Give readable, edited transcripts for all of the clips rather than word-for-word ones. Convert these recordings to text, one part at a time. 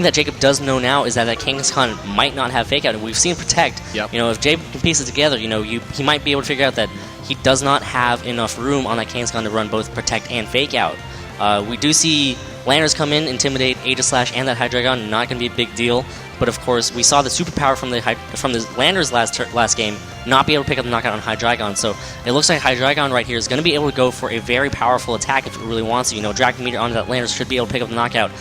thing that Jacob does know now is that Kangaskhan might not have Fake Out. And we've seen Protect. Yep. You know, if Jacob can piece it together, you know, he might be able to figure out that he does not have enough room on that Kangaskhan to run both Protect and Fake Out. We do see Landers come in, Intimidate, Aegislash, and that Hydreigon. Not going to be a big deal. But of course, we saw the superpower from the Landers last game not be able to pick up the knockout on Hydreigon. So it looks like Hydreigon right here is going to be able to go for a very powerful attack if it really wants to. You know, Dragon Meteor on that Landers should be able to pick up the knockout.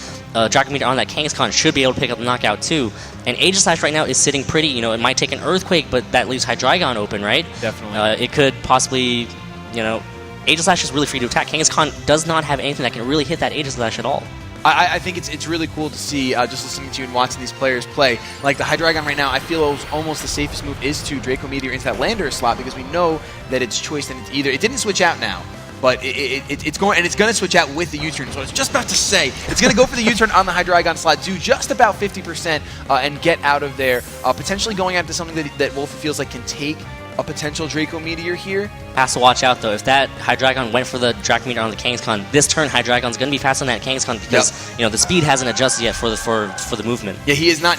Dragon Meteor on that Kangaskhan should be able to pick up the knockout too. And Aegislash right now is sitting pretty. You know, it might take an Earthquake, but that leaves Hydreigon open, right? Definitely. It could possibly, you know, Aegislash is really free to attack. Kangaskhan does not have anything that can really hit that Aegislash at all. I think it's really cool to see, just listening to you and watching these players play. Like the Hydreigon right now, I feel almost the safest move is to Draco Meteor into that Lander slot because we know that it's choice and it's either. It didn't switch out now, but it's going to switch out with the U-turn. So I was just about to say it's going to go for the U-turn on the Hydreigon slot, do just about 50% and get out of there, potentially going after something that Wolfie feels like can take a potential Draco Meteor here. Has to watch out though. If that Hydreigon went for the Draco Meteor on the Kangaskhan, this turn Hydreigon's going to be faster than that Kangaskhan because you know the speed hasn't adjusted yet for the movement. Yeah, he is not.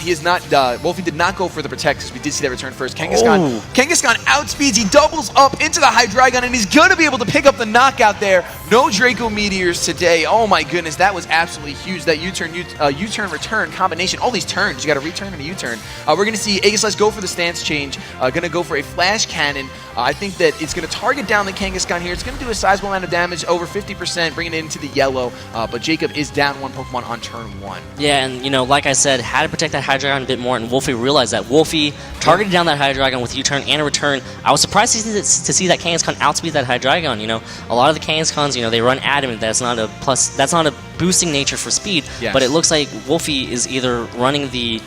Wolfie did not go for the Protect because we did see that return first. Kangaskhan outspeeds. He doubles up into the Hydreigon and he's going to be able to pick up the knockout there. No Draco Meteors today. Oh my goodness, that was absolutely huge. That U-turn return combination. All these turns, you got a return and a U-turn. We're going to see Aegislash go for the stance change. Going to go for a Flash Cannon. I think that it's going to target down the Kangaskhan here. It's going to do a sizable amount of damage, over 50%, bringing it into the yellow. But Jacob is down one Pokemon on turn 1. Yeah, and you know, like I said, had to protect that Hydreigon a bit more, and Wolfie realized that. Wolfie targeted down that Hydreigon with a U-turn and a return. I was surprised to see that Kangaskhan outspeed that Hydreigon. You know, a lot of the Kangaskhan's, you know, they run Adamant. That's not a boosting nature for speed. Yes. But it looks like Wolfie is either running the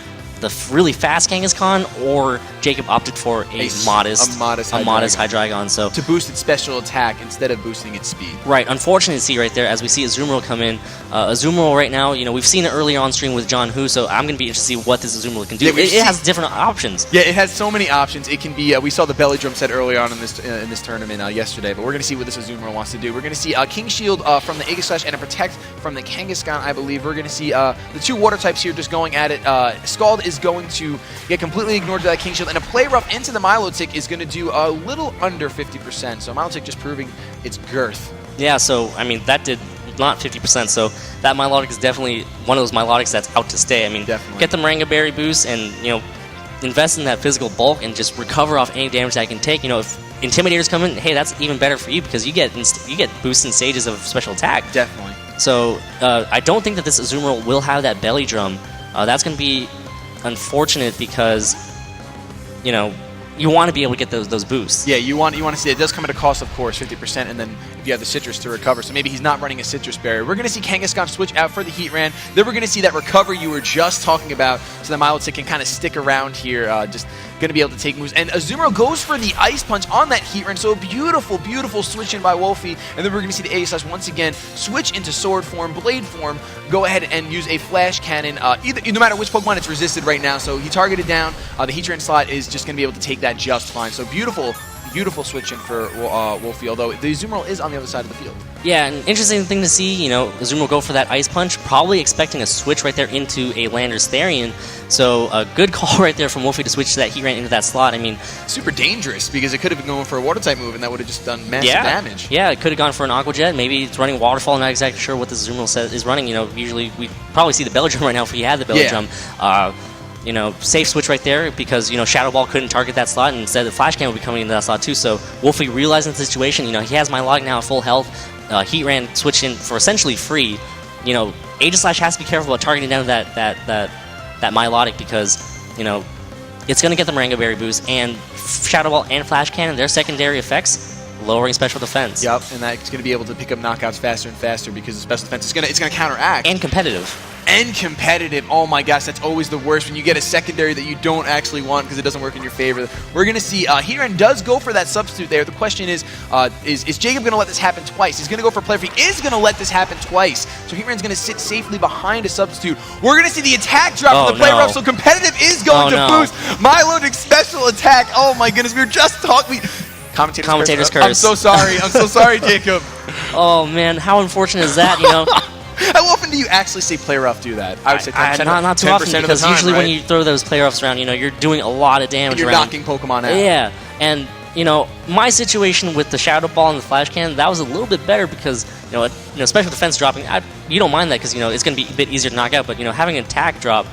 really fast Kangaskhan, or Jacob opted for a modest Hydreigon. So to boost its special attack instead of boosting its speed. Right. Unfortunate to see right there as we see Azumarill come in. Azumarill right now, you know, we've seen it earlier on stream with John Hu, so I'm going to be interested to see what this Azumarill can do. Yeah, it has different options. Yeah, it has so many options. It can be, we saw the Belly Drum set earlier on in this tournament yesterday, but we're going to see what this Azumarill wants to do. We're going to see King Shield from the Aegislash and a Protect from the Kangaskhan, I believe. We're going to see the two water types here just going at it. Scald is going to get completely ignored to that King Shield, and a Play Rough into the Milotic is going to do a little under 50%. So Milotic just proving its girth. Yeah, so, I mean, that did not 50%, so that Milotic is definitely one of those Milotics that's out to stay. I mean, definitely. Get the Moringa Berry boost and, you know, invest in that physical bulk and just recover off any damage that I can take. You know, if Intimidators come in, hey, that's even better for you because you get boosts and stages of special attack. Definitely. So I don't think that this Azumarill will have that Belly Drum. That's going to be unfortunate because, you know, you want to be able to get those boosts. Yeah, you want to see it. It does come at a cost, of course, 50%, and then if you have the Citrus to recover. So maybe he's not running a Citrus Berry. We're going to see Kangaskhan switch out for the Heatran. Then we're going to see that recovery you were just talking about, so the Milotic can kind of stick around here, just going to be able to take moves. And Azumarill goes for the Ice Punch on that Heatran, so a beautiful, beautiful switch in by Wolfie. And then we're going to see the Aegislash once again switch into Sword form, Blade form, go ahead and use a Flash Cannon. No matter which Pokemon, it's resisted right now, so he targeted down. The Heatran slot is just going to be able to take that just fine. So beautiful, beautiful switch in for Wolfie, although the Azumarill is on the other side of the field. Yeah, an interesting thing to see, you know, Azumarill go for that Ice Punch, probably expecting a switch right there into a Landers Therian. So a good call right there from Wolfie to switch to that Heatran into that slot. I mean, super dangerous because it could have been going for a Water type move and that would have just done massive damage. Yeah, it could have gone for an Aqua Jet. Maybe it's running Waterfall. Not exactly sure what this Azumarill is running. You know, usually we probably see the Belly Drum right now if we had the Belly Drum. You know, safe switch right there because, you know, Shadow Ball couldn't target that slot, and instead the Flash Cannon will be coming into that slot too. So Wolfie realizing the situation, you know, he has Milotic now at full health. Heatran switched in for essentially free. You know, Aegislash has to be careful about targeting down that Milotic because, you know, it's going to get the Moringa Berry boost, and Shadow Ball and Flash Cannon, their secondary effects, lowering special defense. Yep, and that's going to be able to pick up knockouts faster and faster because the special defense is going to counteract. And competitive. And competitive. Oh my gosh, that's always the worst when you get a secondary that you don't actually want because it doesn't work in your favor. We're going to see Heatran does go for that substitute there. The question is Jacob going to let this happen twice? He's going to go for play. He is going to let this happen twice. So Heatran's going to sit safely behind a substitute. We're going to see the attack drop from the play rough, so competitive is going to boost Milotic's special attack. Oh my goodness, we were just talking. Commentator's curse. I'm so sorry. I'm so sorry, Jacob. Oh man, how unfortunate is that, you know? How often do you actually see play rough do that? I would say 10%, not too often, because time, usually right? when you throw those play roughs around, you're doing a lot of damage and you're around. knocking Pokemon out. Yeah, and my situation with the Shadow Ball and the Flash Cannon, that was a little bit better because special defense dropping, you don't mind that because it's going to be a bit easier to knock out. But having an attack drop,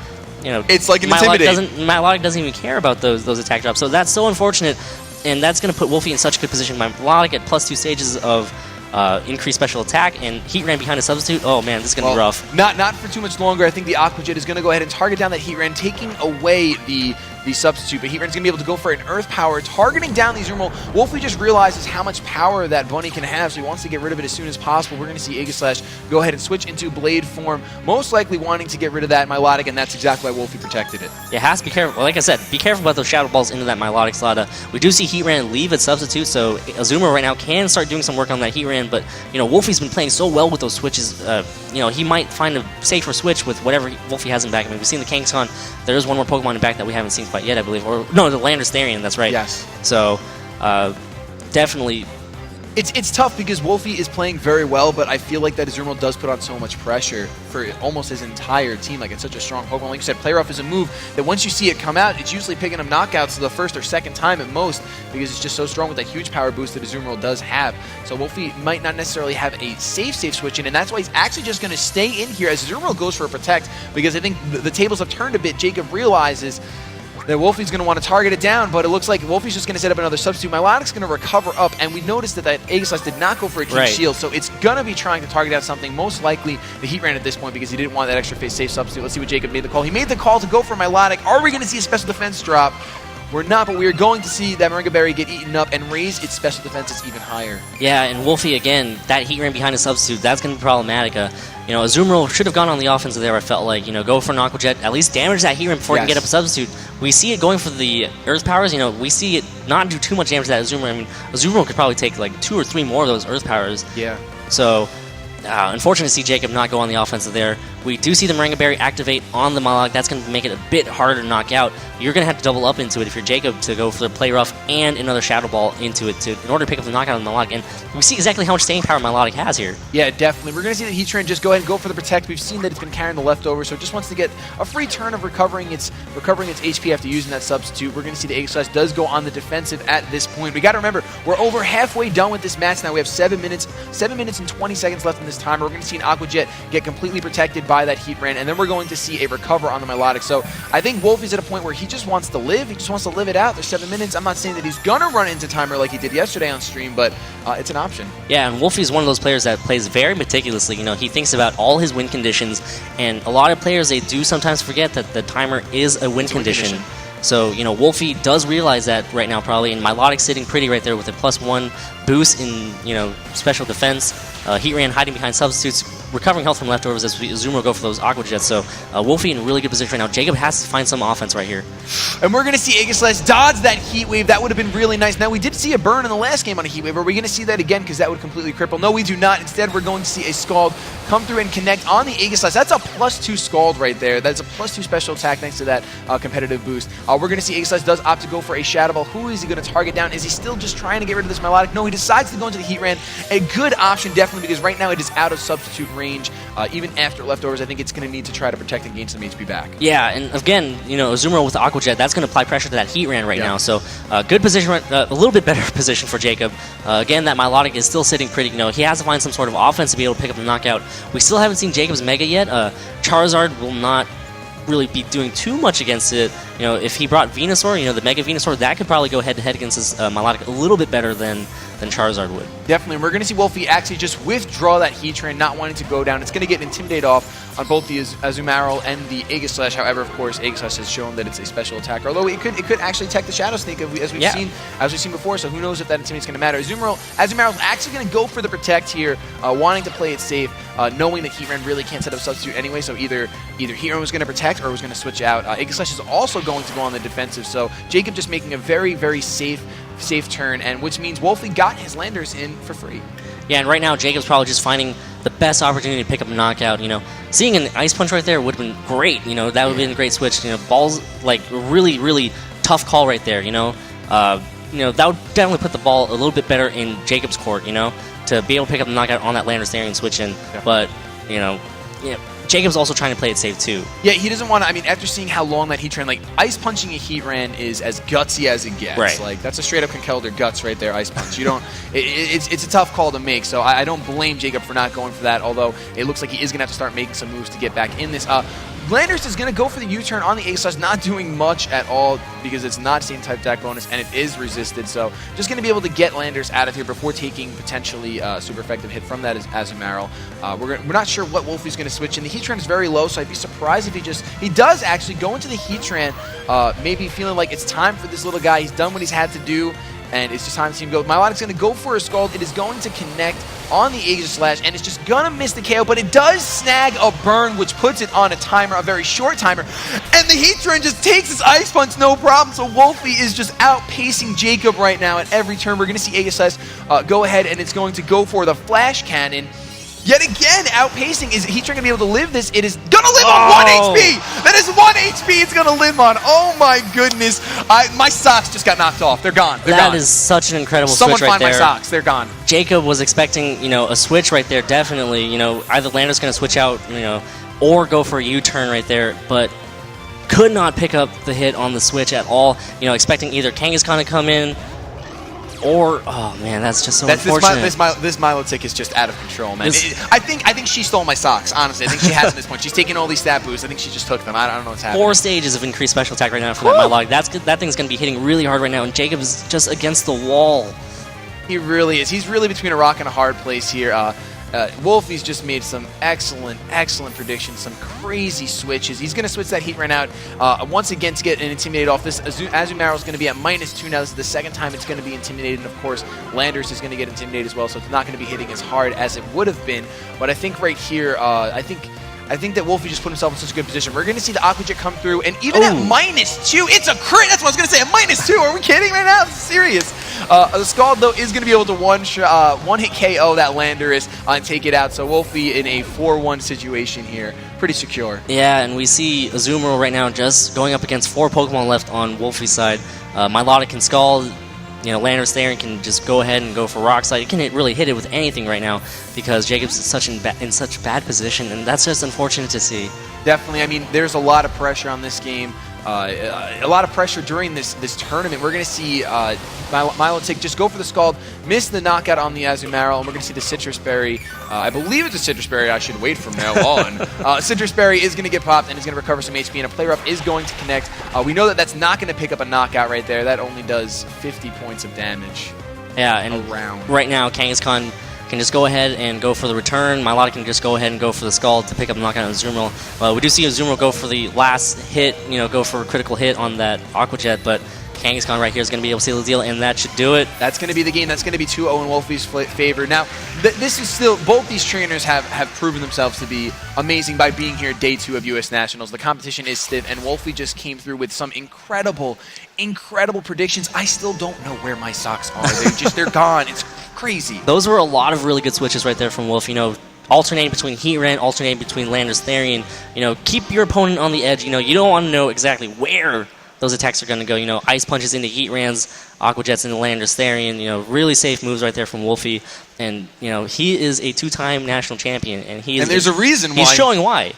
it's like an intimidate. Milotic doesn't even care about those attack drops, so that's so unfortunate, and that's going to put Wolfie in such a good position. Milotic at +2 stages of increased special attack, and Heat Ran behind a substitute. Oh man, this is going to be rough. Not for too much longer. I think the Aqua Jet is going to go ahead and target down that Heat Ran, taking away the substitute, but Heat Ran's going to be able to go for an Earth Power, targeting down the Azumarill. Wolfie just realizes how much power that Bunny can have, so he wants to get rid of it as soon as possible. We're going to see Aegislash go ahead and switch into Blade form, most likely wanting to get rid of that Milotic, and that's exactly why Wolfie protected it. Yeah, has to be careful. Well, like I said, be careful about those Shadow Balls into that Milotic slot. We do see Heat Ran leave its substitute, so Azumarill right now can start doing some work on that Heat Ran, but Wolfie's been playing so well with those switches. He might find a safer switch with whatever Wolfie has in back. I mean, we've seen the Kangaskhan. There is one more Pokemon in back that we haven't seen quite yet, I believe. Or no, the Landorus, that's right. Yes. So, definitely. It's tough because Wolfie is playing very well, but I feel like that Azumarill does put on so much pressure for almost his entire team. Like, it's such a strong Pokemon. Like you said, Play Rough is a move that once you see it come out, it's usually picking up knockouts the first or second time at most because it's just so strong with that huge power boost that Azumarill does have. So Wolfie might not necessarily have a safe switch in, and that's why he's actually just going to stay in here as Azumarill goes for a Protect, because I think the tables have turned a bit. Jacob realizes that Wolfie's going to want to target it down, but it looks like Wolfie's just going to set up another substitute. Milotic's going to recover up, and we noticed that Aegislash did not go for a huge shield, so it's going to be trying to target out something, most likely the Heat Ran at this point, because he didn't want that extra safe substitute. Let's see what Jacob made the call. He made the call to go for Milotic. Are we going to see a special defense drop? We're not, but we are going to see that Moringa Berry get eaten up and raise its special defenses even higher. Yeah, and Wolfie, again, that Heat Ran behind a substitute, that's going to be problematic. Azumarill should have gone on the offensive there, I felt like. Go for an Aqua Jet, at least damage that Heat Ran before it can get up a substitute. We see it going for the Earth Powers. We see it not do too much damage to that Azumarill. I mean, Azumarill could probably take like 2 or 3 more of those Earth Powers. Yeah. So, unfortunate to see Jacob not go on the offensive there. We do see the Moringa Berry activate on the Milotic. That's going to make it a bit harder to knock out. You're going to have to double up into it if you're Jacob to go for the Play Rough and another Shadow Ball into it in order to pick up the knockout on the Milotic. And we see exactly how much staying power Milotic has here. Yeah, definitely. We're going to see the Heat Ran just go ahead and go for the Protect. We've seen that it's been carrying the leftovers, so it just wants to get a free turn of recovering its HP after using that substitute. We're going to see the Aegislash does go on the defensive at this point. We got to remember, we're over halfway done with this match now. We have 7 minutes and 20 seconds left in this timer. We're going to see an Aqua Jet get completely protected by that Heat Ran, and then we're going to see a recover on the Milotic. So I think Wolfie's at a point where he just wants to live. He just wants to live it out. There's 7 minutes. I'm not saying that he's going to run into timer like he did yesterday on stream, but it's an option. Yeah, and Wolfie is one of those players that plays very meticulously. He thinks about all his win conditions, and a lot of players, they do sometimes forget that the timer is a win condition. So, Wolfie does realize that right now probably, and Milotic's sitting pretty right there with a +1 boost in, special defense. Heat Ran hiding behind substitutes, recovering health from leftovers as Azumarill go for those Aqua Jets. So, Wolfie in a really good position right now. Jacob has to find some offense right here. And we're going to see Aegislash dodge that Heat Wave. That would have been really nice. Now, we did see a burn in the last game on a Heat Wave. Are we going to see that again? Because that would completely cripple. No, we do not. Instead, we're going to see a Scald come through and connect on the Aegislash. That's a +2 Scald right there. That's a +2 special attack thanks to that competitive boost. We're going to see Aegislash does opt to go for a Shadow Ball. Who is he going to target down? Is he still just trying to get rid of this Milotic? No, he decides to go into the Heat Ran. A good option, definitely, because right now it is out of substitute range. Even after leftovers, I think it's going to need to try to protect and gain some HP back. Yeah, and again, Azumarill with the Aqua Jet, that's going to apply pressure to that Heat Ran right now. So, good position, a little bit better position for Jacob. Again, that Milotic is still sitting pretty, he has to find some sort of offense to be able to pick up the knockout. We still haven't seen Jacob's Mega yet. Charizard will not really be doing too much against it. If he brought Venusaur, the Mega Venusaur, that could probably go head-to-head against this Milotic a little bit better than Charizard would. Definitely. We're going to see Wolfie actually just withdraw that Heat Ran, not wanting to go down. It's going to get Intimidate off on both the Azumarill and the Aegislash. However, of course, Aegislash has shown that it's a special attacker. Although it could actually tech the Shadow Sneak as we've seen before. So who knows if that Intimidate's going to matter. Azumarill actually going to go for the Protect here, wanting to play it safe, knowing that Heat Ran really can't set up substitute anyway. So either Heat Ran was going to protect or was going to switch out. Aegislash is also going to go on the defensive. So Jacob just making a very, very safe turn, and which means Wolfie got his Landers in for free. Yeah, and right now Jacob's probably just finding the best opportunity to pick up a knockout. Seeing an Ice Punch right there would have been great. That would have been a great switch. Ball's like really, really tough call right there. That would definitely put the ball a little bit better in Jacob's court. To be able to pick up the knockout on that Landers there and switch in. Yeah. But you know, Jacob's also trying to play it safe too. Yeah, he doesn't want to. I mean, after seeing how long that Heat Ran, like ice punching a Heat Ran is as gutsy as it gets. Right. Like that's a straight up can kill their guts right there. Ice punch. You don't. It's a tough call to make. So I don't blame Jacob for not going for that. Although it looks like he is gonna have to start making some moves to get back in this. Landers is going to go for the U-turn on the A/, not doing much at all because it's not same type attack bonus and it is resisted. So just going to be able to get Landers out of here before taking potentially super effective hit from that Azumarill. We're not sure what Wolfie's going to switch in. The Heatran is very low, so I'd be surprised if he does actually go into the Heatran, maybe feeling like it's time for this little guy. He's done what he's had to do. And it's just time to see him go. Milotic's going to go for a Scald. It is going to connect on the Aegis Slash, and it's just going to miss the KO, but it does snag a burn, which puts it on a timer, a very short timer. And the Heatran just takes his Ice Punch, no problem. So Wolfie is just outpacing Jacob right now at every turn. We're going to see Aegis Slash go ahead, and it's going to go for the Flash Cannon. Yet again, outpacing. Is Heatran going to be able to live this? It is going to live on 1 HP! That is 1 HP it's going to live on. Oh my goodness. My socks just got knocked off. They're gone. They're gone. That is such an incredible Someone switch right there. Someone find my socks. They're gone. Jacob was expecting, a switch right there, definitely. Either Lander's going to switch out, or go for a U-turn right there, but could not pick up the hit on the switch at all. Expecting either Kangaskhan to come in, or, oh man, that's just so unfortunate. This Milotic is just out of control, man. I think she stole my socks, honestly. I think she has at this point. She's taking all these stat boosts. I think she just took them. I don't know what's happening. 4 stages of increased special attack right now for that Milotic. That thing's going to be hitting really hard right now, and Jacob is just against the wall. He really is. He's really between a rock and a hard place here. Wolfie's just made some excellent predictions, some crazy switches. He's going to switch that Heatran out once again to get an Intimidate off. This Azumarill is going to be at -2 now. This is the second time it's going to be intimidated, and of course, Landers is going to get intimidated as well, so it's not going to be hitting as hard as it would have been. But I think right here, I think that Wolfie just put himself in such a good position. We're going to see the Aqua Jet come through, and even at -2, it's a crit! That's what I was going to say, at -2! Are we kidding right now? This is serious. The Scald, though, is going to be able to one-hit KO that Landers and take it out, so Wolfie in a 4-1 situation here. Pretty secure. Yeah, and we see Azumarill right now just going up against 4 Pokemon left on Wolfie's side. Milotic and Scald. Landers there and can just go ahead and go for Rock Slide. He can really hit it with anything right now because Jacob's in such bad position, and that's just unfortunate to see. Definitely. I mean, there's a lot of pressure on this game. A lot of pressure during this tournament. We're going to see Milotic just go for the Scald, miss the knockout on the Azumarill, and we're going to see the Citrus Berry. I believe it's a Citrus Berry. I should wait from now on. Citrus Berry is going to get popped and is going to recover some HP, and a Play Rough is going to connect. We know that that's not going to pick up a knockout right there. That only does 50 points of damage. Yeah, and right now, Kangaskhan can just go ahead and go for the return. Milotic can just go ahead and go for the Scald to pick up the knockout on Azumarill. We do see Azumarill go for the last hit, go for a critical hit on that Aqua Jet, but Kangaskhan right here is going to be able to seal the deal, and that should do it. That's going to be the game. That's going to be 2-0 in Wolfie's favor. Now, this is still, both these trainers have proven themselves to be amazing by being here day 2 of U.S. Nationals. The competition is stiff, and Wolfie just came through with some incredible predictions. I still don't know where my socks are. They're gone. It's crazy. Those were a lot of really good switches right there from Wolf. Alternating between Heatran, alternating between Landers Therian. Keep your opponent on the edge. You don't want to know exactly where those attacks are going to go. Ice punches into Heatrans, Aqua Jets into Landers Therian. Really safe moves right there from Wolfie. And he is a 2-time national champion, and there's a reason why he's showing why.